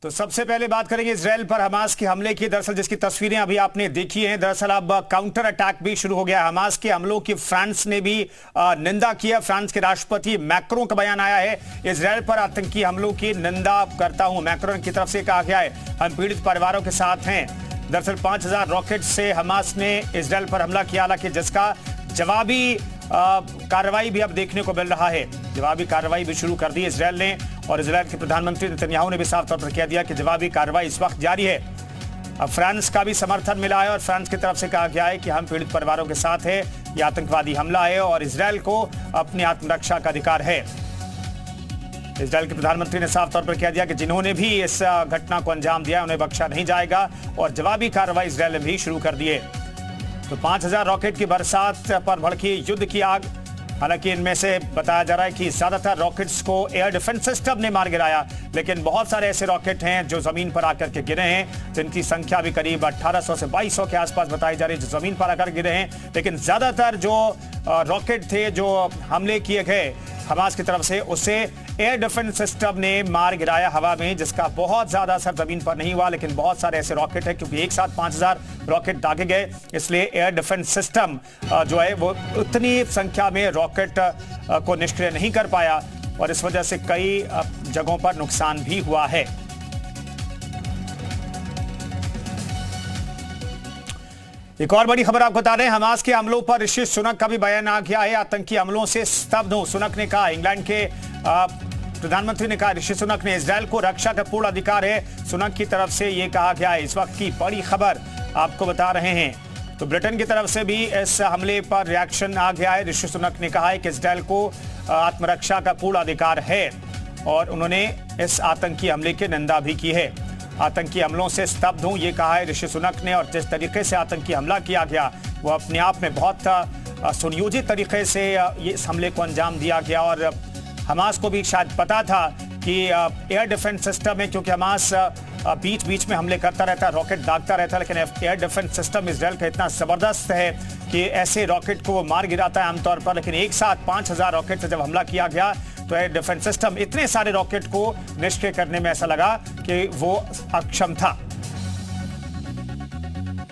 तो सबसे पहले बात करेंगे इजराइल पर हमास के हमले की। दरअसल जिसकी तस्वीरें अभी आपने देखी हैं, दरअसल अब काउंटर अटैक भी शुरू हो गया है। हमास के हमलों की फ्रांस ने भी निंदा की है। फ्रांस के राष्ट्रपति मैक्रों का बयान आया है, इजराइल पर आतंकी हमलों की निंदा करता हूं। मैक्रों की तरफ से कहा गया है हम पीड़ित परिवारों के साथ हैं। दरअसल 5000 रॉकेट से हमास ने इजराइल पर हमला किया, हालांकि जिसका जवाबी कार्रवाई भी अब देखने को मिल रहा है। जवाबी कार्रवाई भी शुरू कर दी इजराइल ने, और इजराइल के प्रधानमंत्री नेतन्याहू ने भी साफ तौर पर कह दिया कि जवाबी कार्रवाई इस वक्त जारी है। अब फ्रांस का भी समर्थन मिला है और फ्रांस की तरफ से कहा गया है कि हम पीड़ित परिवारों के साथ है, यह आतंकवादी हमला है और इजराइल को अपनी आत्मरक्षा का अधिकार है। इजराइल के प्रधानमंत्री ने साफ तौर पर कह दिया कि जिन्होंने भी इस घटना को अंजाम दिया उन्हें बख्शा नहीं जाएगा, और जवाबी कार्रवाई इजराइल ने भी शुरू कर दी है। तो 5000 रॉकेट की बरसात पर भड़की युद्ध की आग। हालांकि इनमें से बताया जा रहा है कि ज्यादातर रॉकेट्स को एयर डिफेंस सिस्टम ने मार गिराया, लेकिन बहुत सारे ऐसे रॉकेट हैं जो जमीन पर आकर के गिरे हैं, जिनकी संख्या भी करीब 1800 से 2200 के आसपास बताई जा रही है, जो जमीन पर आकर गिरे हैं। लेकिन ज्यादातर जो रॉकेट थे जो हमले किए गए हमास की तरफ से, उसे एयर डिफेंस सिस्टम ने मार गिराया हवा में, जिसका बहुत ज्यादा असर जमीन पर नहीं हुआ। लेकिन बहुत सारे ऐसे रॉकेट हैं, क्योंकि एक साथ 5000 रॉकेट दागे गए, इसलिए एयर डिफेंस सिस्टम जो है वो उतनी संख्या में रॉकेट को निष्क्रिय नहीं कर पाया, और इस वजह से कई जगहों पर नुकसान भी हुआ है। एक और बड़ी खबर आपको बता रहे हैं, हमास के हमलों पर ऋषि सुनक का भी बयान आ गया है। आतंकी हमलों से स्तब्ध हूं, सुनक ने कहा। इंग्लैंड के प्रधानमंत्री ने कहा, ऋषि सुनक ने, इजराइल को रक्षा का पूर्ण अधिकार है। सुनक की तरफ से यह कहा गया है। इस वक्त की बड़ी खबर आपको बता रहे हैं। तो ब्रिटेन की तरफ से भी इस हमले पर रिएक्शन आ गया है। ऋषि सुनक ने कहा है कि इजराइल को आत्मरक्षा का पूर्ण अधिकार है, और उन्होंने इस आतंकी हमले की निंदा भी की है। आतंकी हमलों से स्तब्ध हूं, ये कहा है ऋषि सुनक ने, और जिस तरीके से आतंकी हमला किया गया वो अपने आप में बहुत सुनियोजित तरीके से इस हमले को अंजाम दिया गया। और हमास को भी शायद पता था कि एयर डिफेंस सिस्टम है, क्योंकि हमास बीच बीच में हमले करता रहता है, रॉकेट दागता रहता है, लेकिन एयर डिफेंस सिस्टम इजराइल का इतना जबरदस्त है कि ऐसे रॉकेट को वो मार गिराता है आमतौर पर। लेकिन एक साथ 5000 रॉकेट से जब हमला किया गया तो एयर डिफेंस सिस्टम इतने सारे रॉकेट को निष्क्रिय करने में ऐसा लगा कि वो अक्षम था।